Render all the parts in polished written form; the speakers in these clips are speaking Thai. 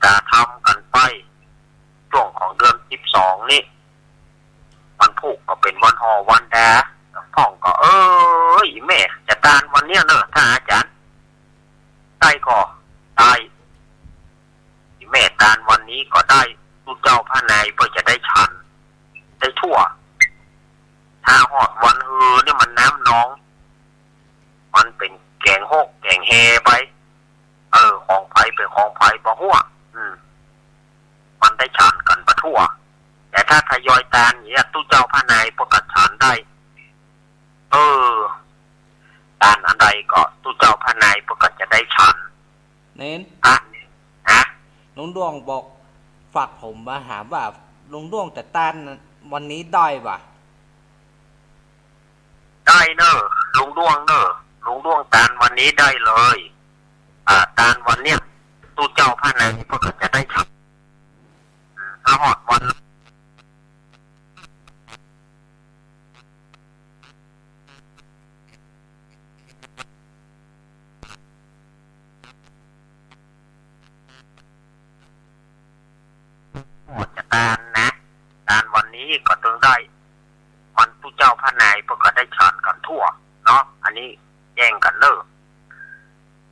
กาทำกันไปช่วงของเดือน12นี่วันพุธก็เป็นวันหอวันแดพ่องก็แม่จะตานวันเนี้ยเนอะถ้าอาจารย์ได้ก็ได้แม่ตานวันนี้ก็ได้ลูกเจ้าพระนายเพื่อจะได้ฉันได้ทั่วถ้าหอดวันเนี่ยมันน้ำน้องมันเป็นแกงหกแกงแฮไปของไผ่เป็นของไผ่บ่หัวมันได้ฉันกันประทั่วแต่ถ้าทยอยตานเนี่ยตู้เจ้าพระนายประกาศฉันได้ตานอันใดก็ตู้เจ้าพระนายประกาศจะได้ฉันเน้นลุงดวงบอกฝากผมมาหาว่าลุงดวงแต่ตานวันนี้ได้ป่ะได้เนอะลุงดวงเนอะลุงดวงตานวันนี้ได้เลยตานวันเนี้ยตู้เจ้าพระนายประกาศจะได้ฉันหอดวันจะตานนะตานวันนี้ก็ต้องได้วันตู้เจ้าพระนายเพื่อก็ได้ฉันกันทั่วเนาะอันนี้แย่งกันเนอะ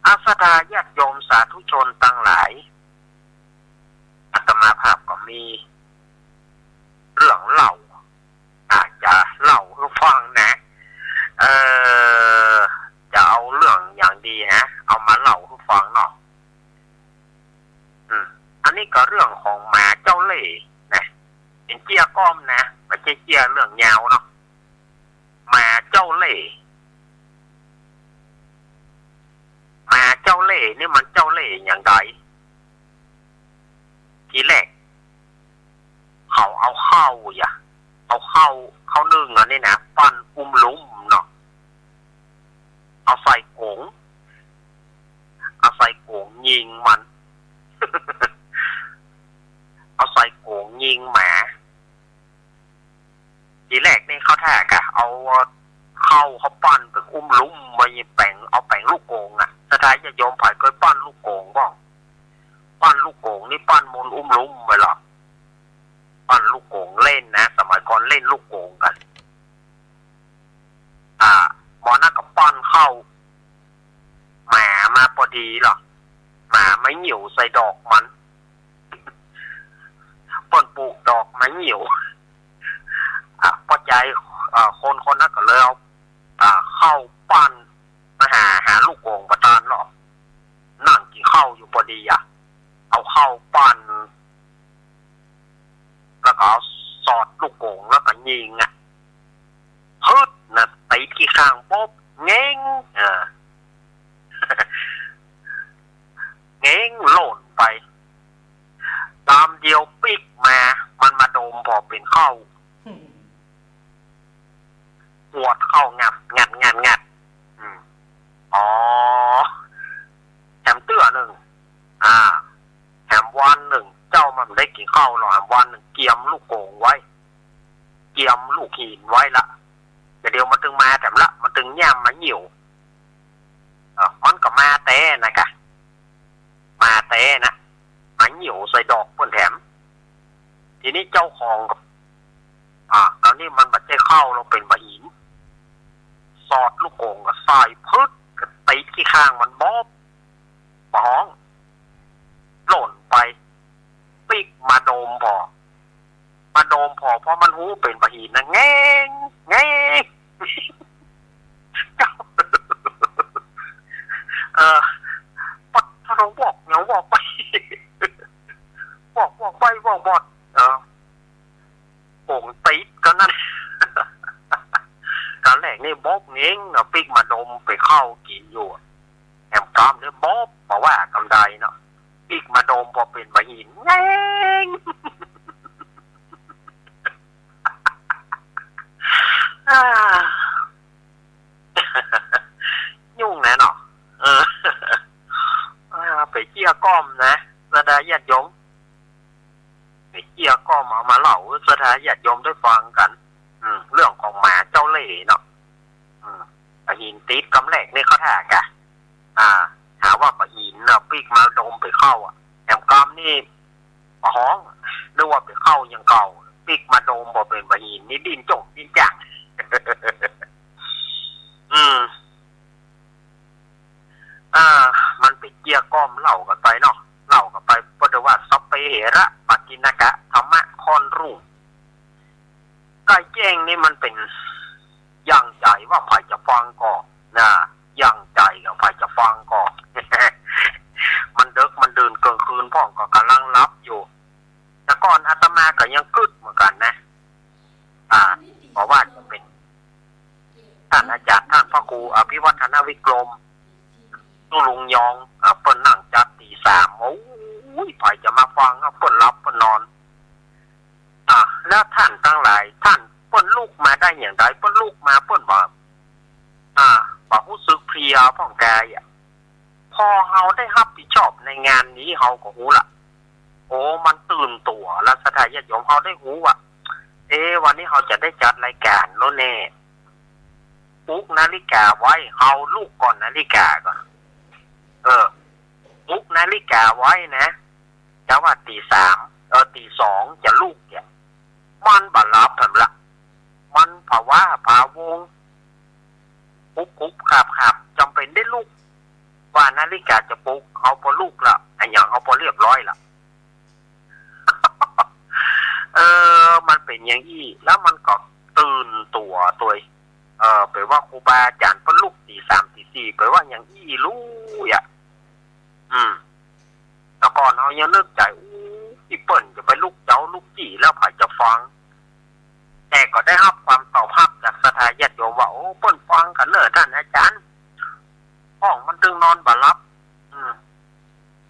อาสดาญาติโยมสาธุชนตั้งหลายอาตมาภาพก็มีเรื่องเล่าอาจจะเล่าให้ฟังนะจะเอาเรื่องอย่างดีนะเอามาเล่าให้ฟังเนาะอันนี้ก็เรื่องของหมาเจ้าเล่ห์นะเป็นเจี้ยก้อมนะไม่ใช่เจี้ยเรื่องยาวเนาะหมาเจ้าเล่ห์หมาเจ้าเล่ห์นี่มันเจ้าเล่ห์อย่างไรทีแรกเขาเอาเข้าเอาเข้านึ่งอันนี้นะปั้นลุ้มเนาะเอาใส่โกงยิงมัน เอาใส่โกงยิงหมาทีแรกนี่เขาแท้กะเอาเข้าเขาปั้นเป็นลุ้มไว้เอาแป้งลูกโกงสุดท้ายจะโยมผ่ายเคยปั้นลูกโกงบ้างปั้นลูกโกงนี่ปั้นมูลลุ้มไปหรอปั้นลูกโกงเล่นนะสมัยก่อนเล่นลูกโกงกันหมอนักกับปั้นเข้าหมามาพอดีหรอหมาไม่เหนียวใส่ดอกมันต้นปลูกดอกไม้เหนียวพอใจคนนั้นก็เลยเอาเข้าปั้นมาหาลูกโกงประทานหรอนั่งกินข้าวอยู่พอดีเอาเข้าปั้นแล้วก็เอาสอดลูกโกงแล้วก็ยิงฮึดนะตีที่ข้างป๊บเง้งเง้งหล่นไปตามเดียวปิกมามันมาโดมพอเป็นเข้าปวดเข้างัดแถมเตื้อหนึ่งแถมวันหนึ่งเจ้ามันได้กินข้าวหรอแถมวันหนึ่งเกียมลูกโกงไว้เกียมลูกหินไว้ละเดี๋ยวมันตึงมาแถมละมันตึงย่ำมาหิวมันก็มาเต้นะกะมาเต้นะมาหิวใส่ดอกเพื่อนแถมทีนี้เจ้าของตอนนี้มันบัดใจเข้าเราเป็นบะหินสอดลูกโกงกับใส่พึดกับตีที่ข้างมันบ๊อบบ้องหล่นไปปิกมาโดมพอเพราะมันหูเป็นบะหินนะแง่ปัดถ้าเราบอกเงาบอกไปบอกโป่งตีดก็นั่นการแรกนี่บ๊อบเง้งเนาะปิกมาดมไปเข้ากินอยู่แอมกรามเนี่ยบ๊อบบอกว่ากำไดเนาะปิกมาดมพอเป็นบะหินเง้งยุ่งนะเนาะไปเจี้ยก้อมนะระดาญาติโยมไปเจี้ยก้อมเอามาเล่าสถาญาติโยมได้ฟังกันเรื่องของหมาเจ้าเล่ห์เนาะปะหินติดกำแรกนี่เขาแท้กะหาว่าปะหินเนาะปิกมาดมไปเข้าแอม กรรมนี่ห้องหรือว่าไปเข้าอย่างเก่าปิกมาโดมบ่เป็นบะหินนี่ดินจงดินจัก มันไปเกี่ยก้อมเล่ากันไปเนาะเล่ากันไปเพราะว่าสัพเพเหระปกิณกะธรรมะคอนรุ่งไก่แจ้งนี่มันเป็นย่างใจว่าใครจะฟังก่อนนะย่างใจกับใครจะฟังก่อน มันเดิกมันเดินกลางคืนพ่องก็กำลังรับอยู่แต่ก่อนอาตมาก็ยังกึดเหมือนกันนะเพราะว่าจะเป็นท่านอาจารย์ท่านพระครูอภิวัฒนวิกรมตุลุงยองเปิ้นนั่งจัดตีสามโอ้ยใครจะมาฟังเปิ้นรับเปิ้นนอนแล้วท่านทั้งหลายท่านเปิ้นลูกมาได้อย่างไรเปิ้นลูกมาเปิ้นว่าบอกรู้สึกเพลียพ่องแกพอเฮาได้รับผิดชอบในงานนี้เฮาก็รู้ละโอ้มันตื่นตัวแล้วสถานญาติโยมเฮาได้รู้ว่าวันนี้เฮาจะได้จัดรายการโน่นแน่ปลุกนาฬิกาไว้เฮาลูกก่อนนาฬิกาก่อนปลุกนาฬิกาไว้นะจะว่าตีสามตีสองจะลูกเนี่ยมันบัลลับผมละมันภาวะพาวงปุ๊บขับจำเป็นได้ลูกว่านาฬิกาจะปลุกเอาพอลูกละไอ้อย่างเอาพอเรียบร้อยละ มันเป็นอย่างนี้แล้วมันก็ตื่นตัวไปว่าครูบาอาจารย์พอลูกตีสามตีสี่ไปว่าอย่างอี้รู้แต่ก่อนเรายังนึกใจอีเปิ่นจะไปลูกเจ้าลูกจี้แล้วใครจะฟังแต่ก็ได้รับความตอบรับจากสถานญาติโยมว่าโอ้เปิ่นฟังกันเลยท่านอาจารย์ห้องมันตึงนอนบ่หลับ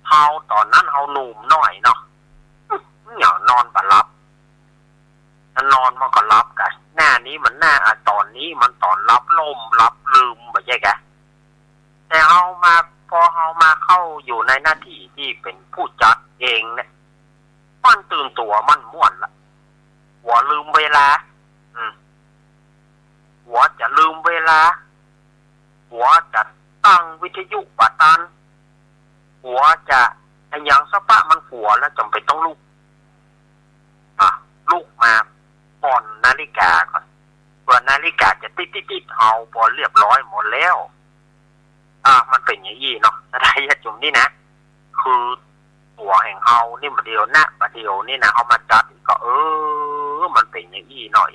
เฮาตอนนั้นเฮาหนุ่มหน่อยเนาะอย่านอนบ่หลับนอนมันก็หลับกันหน้านี้มันหน้าตอนนี้มันตอนรับลมรับลืมแบบนี้แกแต่เฮามาพอเฮามาเข้าอยู่ในหน้าที่ที่เป็นผู้จัดเองเนี่ยมันตื่นตัวมันม่วนละหัวลืมเวลาหัวจะลืมเวลาหัวจะตั้งวิทยุประตันหัวจะอย่างสปะมันหัวแล้วจำเป็นต้องลุกลุกมาก่อนนาฬิกาก่อนเพื่อนาฬิกาจะติดเอาพอเรียบร้อยหมดแล้วมันเป็นอย่างนี้เนาะสถานญาติโยมนี่นะคือตัวแห่งเฮานี่มาเดียวนะมาเดียวนี่นะเฮามาจัดก็มันเป็นอย่างนี้หน่อย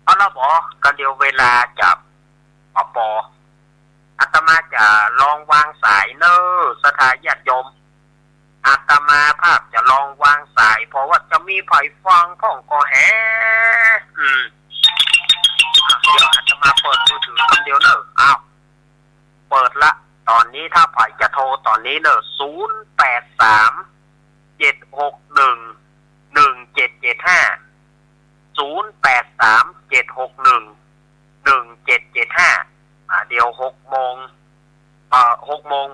เอาละบอกกันเดียวเวลาจับปออาตมาจะลองวางสายเนอสถานญาติโยมอาตมาภาพจะลองวางสายเพราะว่าจะมีไผ่ฟังพ่องก็แฮเดี๋ยวอาตมาเปิดมือถือคำเดียวเนอะเปิดละตอนนี้ถ้าไผ่จะโทรตอนนี้เนอะ083-761-1775 083-761-1775เดี๋ยว6 โมง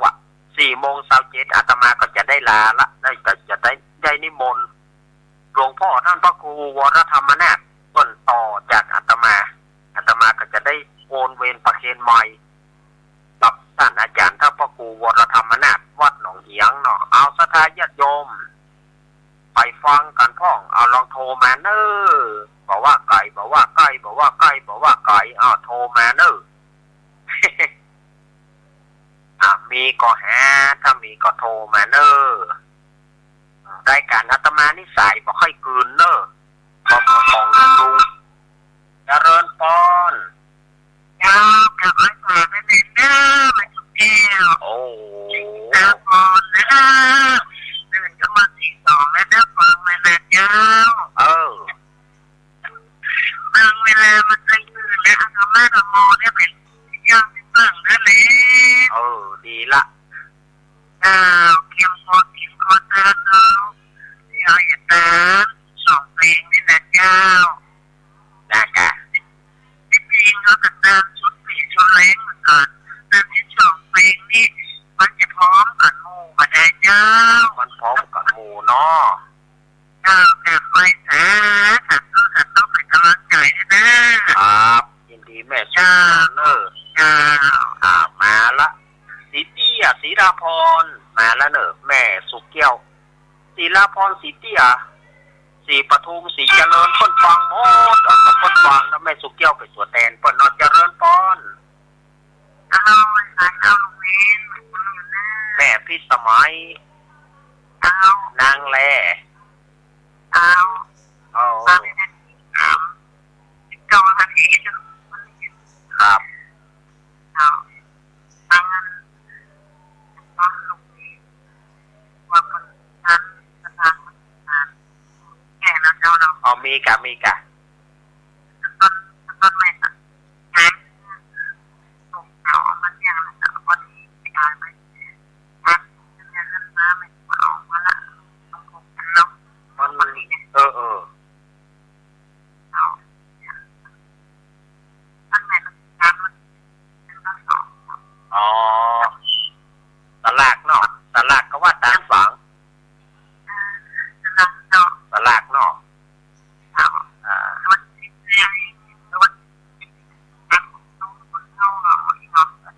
ว่ะ4 โมง27อาตมาก็จะได้ลาละจะได้นิมนต์หลวงพ่อท่านพระครูวรธรรมนาถต้นต่อจากอาตมาก็จะได้โอนเวรประเคนใหม่กับท่านอาจารย์ท่านพระครูวรธรรมนาถวัดหนองเหียงเนาะเอาศรัทธาญาติโยมไปฟังกันพ่องเอาลองโทรมาเนอบอกว่าไก่โทรมาเนอ มีก็หาถ้ามีก็โทรมาเนอรายการอาตมานิสัยบ่ค่อยคืนเนอบอกของลุงเจริญปอนกับไอ้ฝากนั่นเองนะมาจุดแก้วโอ้ปอนนะนี่มันก็มา42แล้วนะฟังมานะเจ้าบางเวลามันจะยืนและอาตมาธรรมเนี่ยเป็นย่างเป็นบ้างนั่นแหละดีละเขียมคอเตือนเอาเอาอย่าเตือน2 เพลงนี่นะเจ้าจ้ะที่จริงเขาจะเติมชุดปีชุดเล้งเหมือนกันแต่ที่2 เพลงนี่มันจะพร้อมกับหมู่มาได้เจ้ามันพร้อมกับหมู่เนาะแบบไม่แท้แต่ต้องเป็นกำลังใจนะครับยินดีแม่เจ้าเนอะมาละศรีดาพรมาแล้วเนอะแม่สุเกี้ยว ศิลาพรศรีเตี้ยสีปทุมสีเจริญเปิ้นฟังหมดกับเปิ้นฟังแล้วแม่สุเกี้ยวไปสวดแทนเปิ้นนอนเจริญปอนแม่พิสมัยนางแลครับมีกะอ๋อสลากเนาะสลากก็ว่าตามฝังสลากเนาะ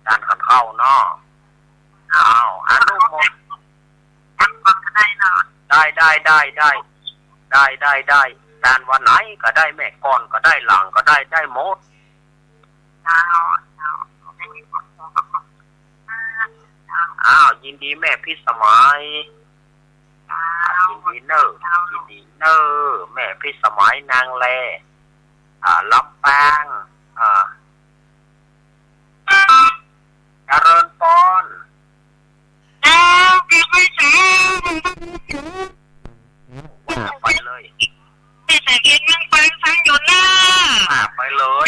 การขันเข้าเนาะอนุโมได้การวันไหนก็ได้แม่ก่อนก็ได้หลังก็ได้หมดยินดีแม่พิสมัยยินดีเนอแม่พิสมัยนางแลลำปางเจริญปอนไปเลยไปเลย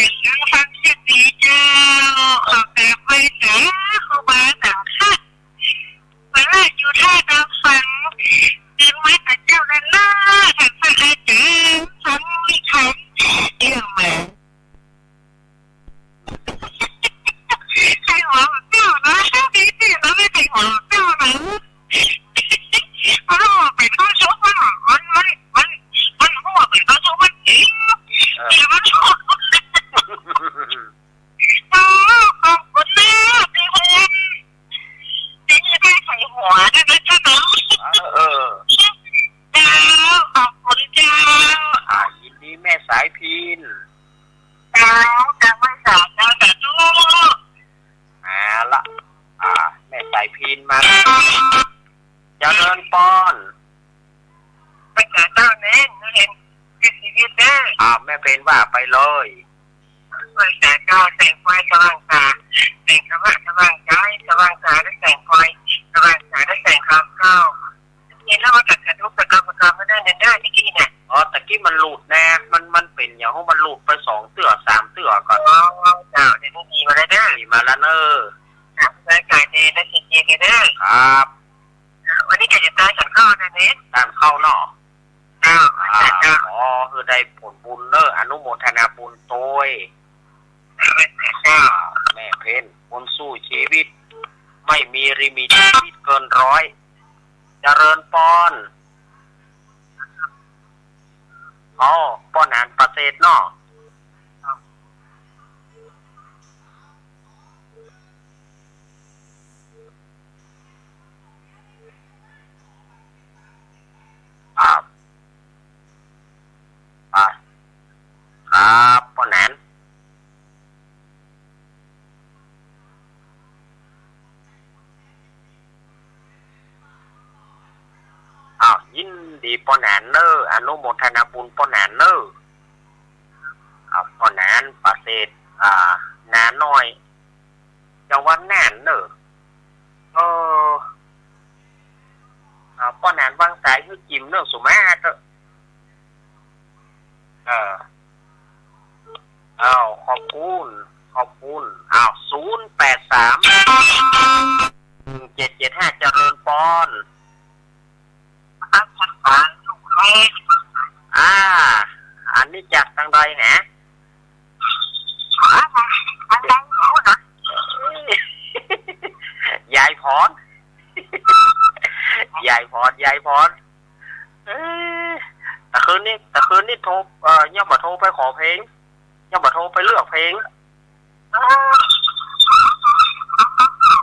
ยินดีแม่สายพินละแม่สายพินมาเจริญปอนแม่เป็นว่าไปเลยตะกี้มันหลุดแน่มันเป็นอย่างว่ามันหลุดไป2 เตื้อ 3 เตื้อก่อนมีมาแล้วเนอะครับวันนี้จะตายฉันเข้านะเนตามเข้าเนาะคือได้ผลบุญเนอะอนุโมทนาบุญโตยแม่เพ็ญคนสู้ชีวิตไม่มีริมิตชีวิตเกิน100เจริญปอนป้อนานประเสริฐเนาะครับป้อนานยินดีป้อนานเนออนุโมทนาบุญป้อนานเนอป้อนานประเสริฐนาน้อยจังหวัดน่านเนอป้อนานวางสายคือจิมเนอสุมาเตอขอบคุณ083 1775เจริญปอนอันนี้จากทางใดฮะยายพรแต่คืนนี้โทรย่อมาโทรไปขอเพลงย่อมาโทรไปเลือกเพลง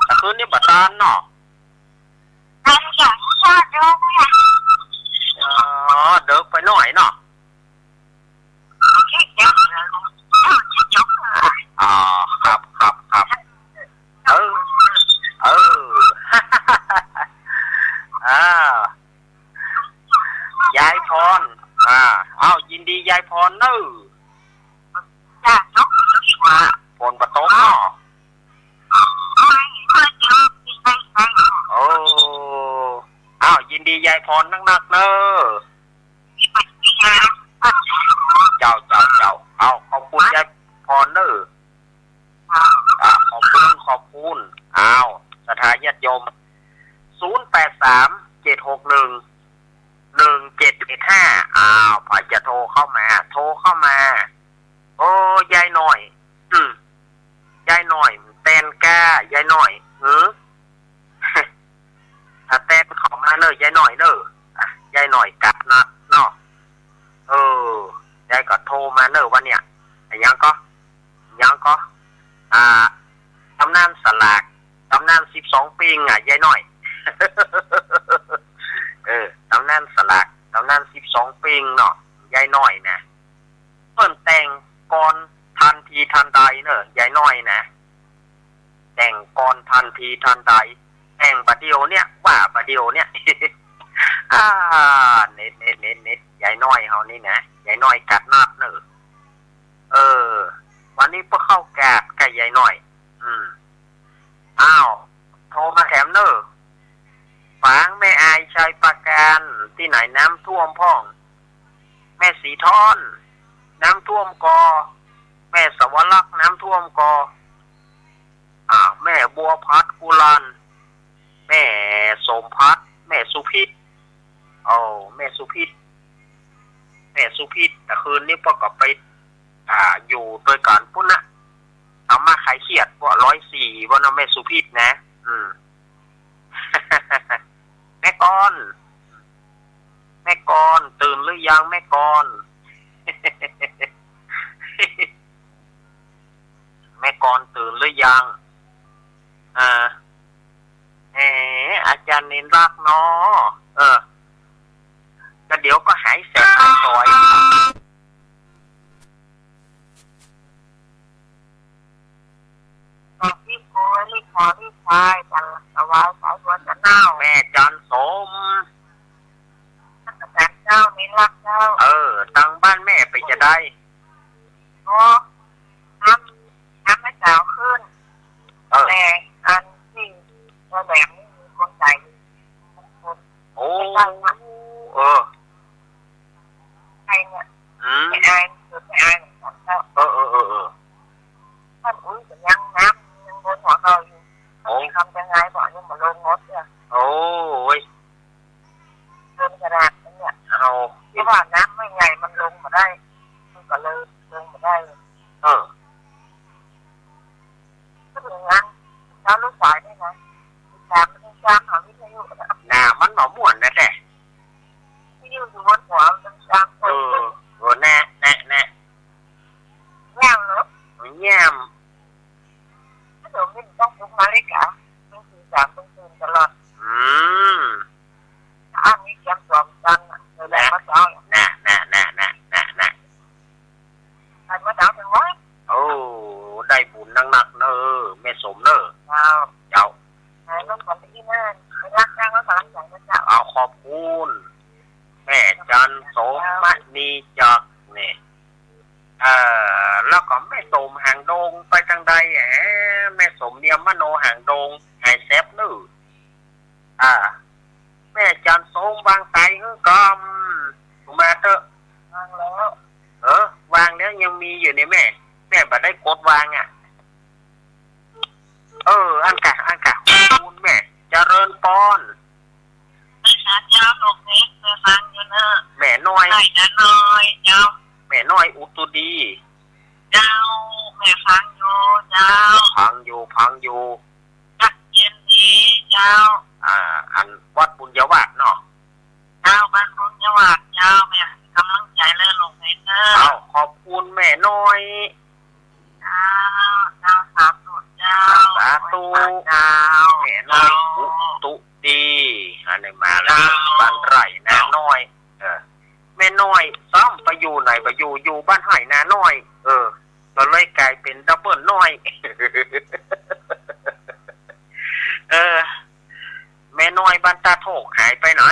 แต่คืนนี้บัตรตานเนาะ เดิกไปหน่อยเนาะอ๋อครับเอออ่ายายพรเอายินดียายพรเนอะฝนประตกเนาะโอ้อ้าวยินดียายพรนักๆเนอะเจ้าเอาขอบคุณยายพรเนอะขอบคุณอ้าวสถาญาติโยม0837611775อ้าวพอจะโทรเข้ามาโอ้ยายหน่อยยายหน่อยแตนก้ายายหน่อยถ้าแตนเข้ามาเนอะยายหน่อยเนอะยายหน่อยกัดนัดเนาะยายก็โทรมาเนอะวันเนี้ยยังก็ตำนานสลากตำนาน12ปิงยายหน่อยตำนานสลากตำนาน12ปิงเนาะยายหน่อยนะเพิ่นแต่งก่อนทันทีทันใดเนอะยายหน่อยนะแต่งก่อนทันทีทันใดแต่งประเดี๋ยวเนี่ยว่าประเดี๋ยวเนี่ยเน็ตยายน้อยเฮานี่นะยายน้อยกัดนัดเนอะวันนี้พวกเข้าแกดกับยายน้อยอ้าวโทรมาแถมเนอะฝังแม่อายชัยประการที่ไหนน้ำท่วมพ่องแม่สีทอนน้ำท่วมกอแม่สวรักษ์น้ำท่วมกอแม่บัวพัดกุลันแม่สมพัดแม่สุพิษแม่สุพิษแต่คืนนี้พวกก็ไปอยู่โดยการพุ่นนะเอามาขายเขียดว่า104ว่านะแม่สุพิษนะแม่กอนตื่นหรือยังแม่กอนแม่กอนตื่นหรือยังอาจารย์เน้นรักเนาะก็เดี๋ยวก็หายแสบหายซอยพี่โกยพี่ขอพี่ชายจันสวายสายตัวจะเน่าแม่จันสมแต่เจ้าเน้นรักเจ้าตังบ้านแม่ไปจะได้น้ำไม่สาวขึ้นแต่อันที่ว่าแบบนี้มีคนใจโอ้ใครเนี่ยไม่อายคือไม่อายเหมือนกันเจ้าท่านจะยังน้ำยังบนหัวเราอยู่ทำยังไงบอกยังมาลงงดเนี่ยยเดินกระดาษเนี่ยเพราะว่าน้ำไม่ใหญ่มันลงมาได้มันก็เลยลงมาได้ก็เป็นงั้นเจ้าลูกสายนี่นะตามหาวิทยุนะมันหนอม่วนนะแต่ที่อยู่บนหัวมันตามแน่แง่มเนอะแง่มถ้าเดี๋ยวไม่ต้องลุกมาเลยกะต้องตื่นตลอดอันนี้เตรียมตัวกันเลยแล้วมาจ้องน่ะใครมาจ้องถึงวะได้บุญหนักเนอะแม่สมเนอะเจ้าแล้วก่อนที่นั่นรักจ้างก็สารใจนะเจ้าเอาขอบคุณแม่จันสมมณีจักเนี่ยแล้วก็แม่สมหางดงไปทางใดแม่สมเนียมมโนหางดงหายแซบนึแม่จันสมวางไตกำมาเถอะวางแล้ววางแล้วยังมีอยู่เนี่ยแม่บัดได้กดวางอันกะคุณแม่เจริญปอนเจ้าตกนี้แม่ฟังอยู่เนอะแม่น้อยเจ้าแม่น้อยอุตุดีเจ้าแม่ฟังอยู่เจ้าพังอยู่จักเย็นดีเจ้าอันวัดบุญยวาสเนาะเจ้าบ้านบุญยวาสเจ้าแม่กำลังใจเลื่อนลงให้เนอะขอบคุณแม่น้อยเจ้า น้อยซ้ำไปอยู่ไหนไปอยู่บ้านไห่นาน้อยก็เลยกลายเป็นดับเบิลน้อย แม่น้อยบ้านตาโถกหายไปไหน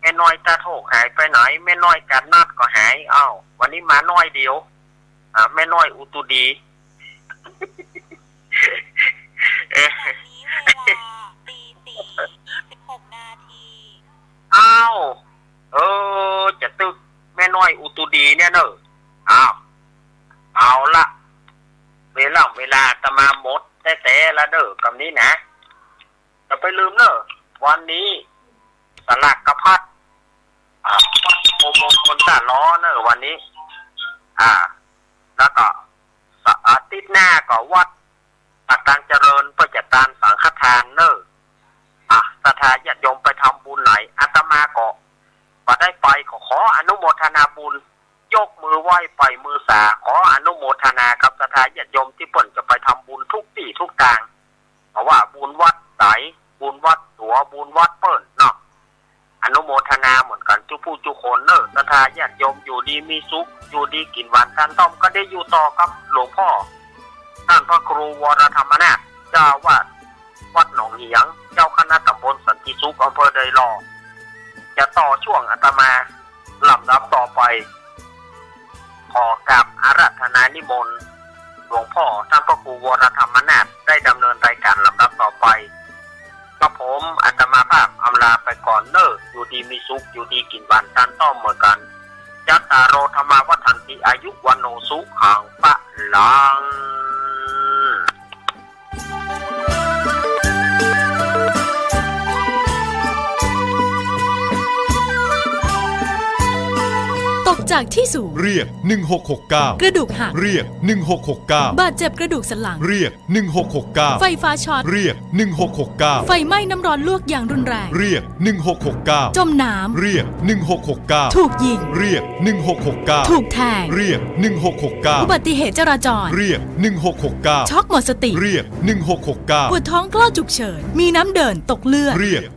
แม่น้อยตาโถกหายไปไหนแม่น้อยการนัดก็หายอ้าววันนี้มาน้อยเดียวแม่น้อยอุตุดี นี้เวลาตีสี่26 นาที อ้าวจะตึกแม่น้อยอุตุดีเนี่ยเนอะอ้าวเอาละเวลาตะมาหมดแต่ละเด้อกับนี้นะจะไปลืมเนอะวันนี้สลากกระพัดวัดโอมงคลตาล้อเนอะวันนี้แล้วก็อาทิตย์หน้าก็วัดปักตังเจริญเพื่อจัดการสังฆทานเนอะศรัทธาญาติโยมไปทำบุญไหนอาตมาก็มาได้ไปขออนุโมทนาบุญยกมือไหว้ไปมือสาขออนุโมทนากับศรัทธาญาติโยมที่เปิ่นจะไปทำบุญทุกที่ทุกทางเพราะว่าบุญวัดไหนบุญวัดตัวบุญวัดเปิ่นเนาะอนุโมทนาเหมือนกันทุกผู้ทุกคนเนอะศรัทธาญาติโยมอยู่ดีมีสุขอยู่ดีกินหวานทานต้มก็ได้อยู่ต่อกับหลวงพ่อท่านพระครูวรธรรมนาถเจ้าวาดวัดหนองเหียงเจ้าคณะตำบลสันติสุขอำเภอไดหลอจะต่อช่วงอาตมาลำดับต่อไปขอกราบอาราธนานิมนต์หลวงพ่อท่านพระครูวรธรรมนาถได้ดำเนินรายการลำดับต่อไปกับผมอาตมาภาพอำลาไปก่อนเนอะอยู่ดีมีสุขอยู่ดีกินหวานทานต้มเหมือนกันจัตตารโอธรรมาวัฏันติอายุวันโนสุขังปะลังตกจากที่สูงเรียก1669กระดูกหักเรียก1669บาดเจ็บกระดูกสันหลังเรียก1669ไฟฟ้าช็อตเรียก1669ไฟไหม้น้ำร้อนลวกอย่างรุนแรงเรียก1669จมน้ำเรียก1669ถูกยิงเรียก1669ถูกแทงเรียก1669อุบัติเหตุจราจรเรียก1669ช็อกหมดสติเรียก1669ปวดท้องกล้าฉุกเฉินมีน้ำเดินตกเลือดเรียก1669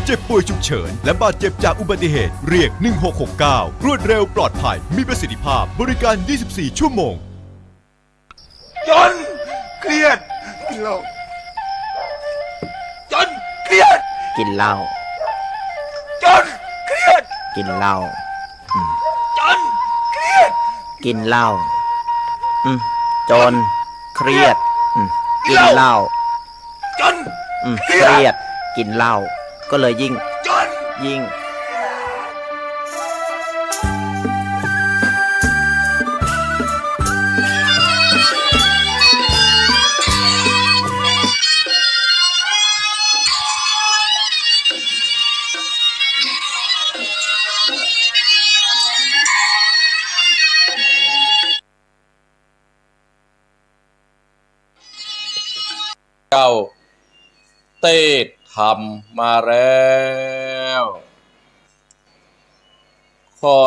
เจ็บป่วยฉุกเฉินและบาดเจ็บจากอุบัติเหตุเรียก1669รวดเร็วปลอดภัยมีประสิทธิภาพบริการ 24 ชั่วโมงจนเครียดกินเหล้าจนเครียดกินเหล้าจนเครียดกินเหล้าจนเครียดกินเหล้าจนเครียดกินเหล้าจนเครียดกินเหล้าก็เลยยิ่งเจ้าเต้ทำมาแล้วขอ